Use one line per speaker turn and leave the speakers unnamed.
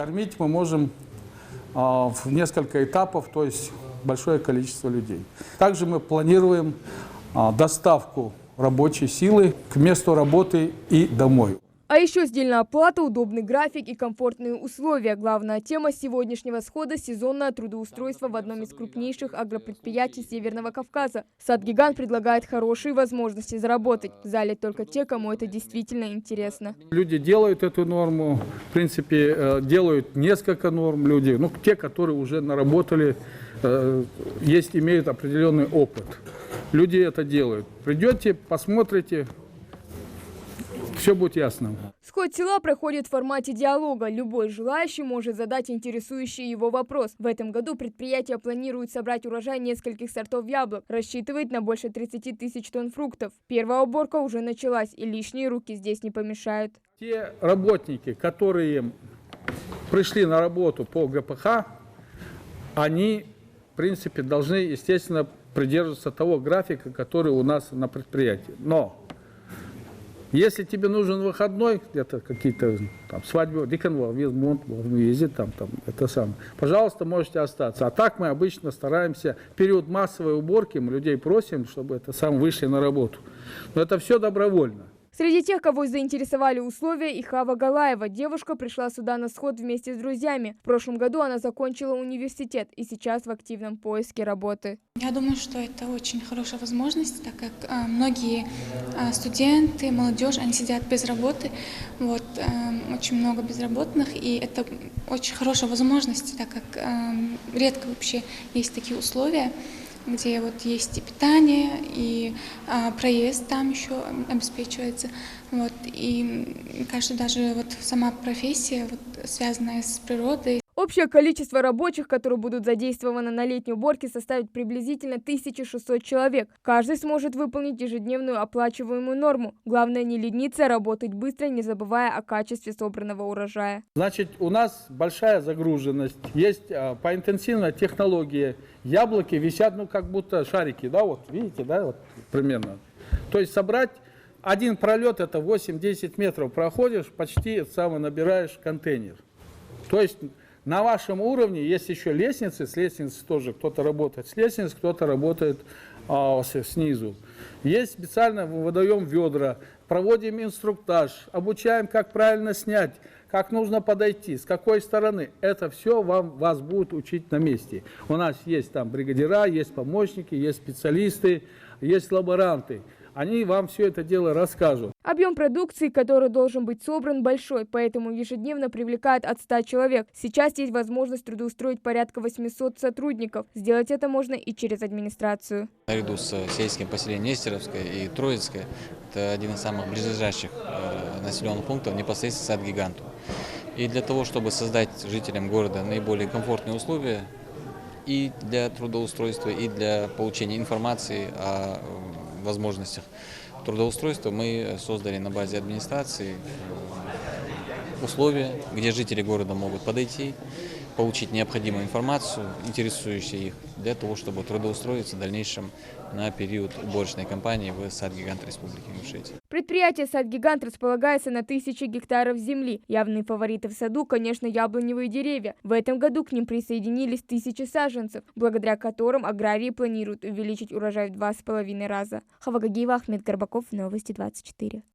Кормить мы можем в несколько этапов, то есть большое количество людей. Также мы планируем доставку рабочей силы к месту работы и домой.
А еще сдельная оплата, удобный график и комфортные условия. Главная тема сегодняшнего схода – сезонное трудоустройство в одном из крупнейших агропредприятий Северного Кавказа. Сад-гигант предлагает хорошие возможности заработать. В зале только те, кому это действительно интересно.
Люди делают эту норму, в принципе, делают несколько норм люди. Ну, те, которые уже наработали, имеют определенный опыт. Люди это делают. Придете, посмотрите. Все будет ясно.
Сход села проходит в формате диалога. Любой желающий может задать интересующий его вопрос. В этом году предприятие планирует собрать урожай нескольких сортов яблок. Рассчитывает на больше 30 тысяч тонн фруктов. Первая уборка уже началась, и лишние руки здесь не помешают.
Те работники, которые пришли на работу по ГПХ, они, в принципе, должны, естественно, придерживаться того графика, который у нас на предприятии. Но если тебе нужен выходной, где-то какие-то там свадьбы, ездит это самое, пожалуйста, можете остаться. А так мы обычно стараемся, в период массовой уборки мы людей просим, чтобы вышли на работу. Но это все добровольно.
Среди тех, кого заинтересовали условия, и Хава Галаева. Девушка пришла сюда на сход вместе с друзьями. В прошлом году она закончила университет и сейчас в активном поиске работы.
Я думаю, что это очень хорошая возможность, так как многие студенты, молодежь, они сидят без работы. Очень много безработных, и это очень хорошая возможность, так как редко вообще есть такие условия, где есть и питание, и проезд там еще обеспечивается. И кажется, даже сама профессия, связанная с природой.
Общее количество рабочих, которые будут задействованы на летней уборке, составит приблизительно 1600 человек. Каждый сможет выполнить ежедневную оплачиваемую норму. Главное не лениться, работать быстро, не забывая о качестве собранного урожая.
Значит, у нас большая загруженность, есть по интенсивной технологии. Яблоки висят, как будто шарики, видите, примерно. То есть собрать один пролет, это 8-10 метров проходишь, почти набираешь контейнер. То есть на вашем уровне есть еще лестницы, с лестницы тоже кто-то работает с лестницы, кто-то работает снизу. Есть специально, выдаем ведра, проводим инструктаж, обучаем, как правильно снять, как нужно подойти, с какой стороны. Это все вас будут учить на месте. У нас есть там бригадира, есть помощники, есть специалисты, есть лаборанты. Они вам все это дело расскажут.
Объем продукции, который должен быть собран, большой, поэтому ежедневно привлекают от 100 человек. Сейчас есть возможность трудоустроить порядка 800 сотрудников. Сделать это можно и через администрацию.
Наряду с сельским поселением Нестеровское и Троицкое, это один из самых близлежащих населенных пунктов непосредственно Сад-гиганту. И для того, чтобы создать жителям города наиболее комфортные условия и для трудоустройства, и для получения информации о возможностях трудоустройства, мы создали на базе администрации условия, где жители города могут подойти, получить необходимую информацию, интересующую их, для того, чтобы трудоустроиться в дальнейшем на период уборочной кампании в Сад-гигант Республики Ингушетия.
Предприятие «Сад-гигант» располагается на 1000 гектаров земли. Явные фавориты в саду, конечно, яблоневые деревья. В этом году к ним присоединились 1000 саженцев, благодаря которым аграрии планируют увеличить урожай в 2,5 раза. Хава Гагиева, Ахмед Горбаков, Новости 24.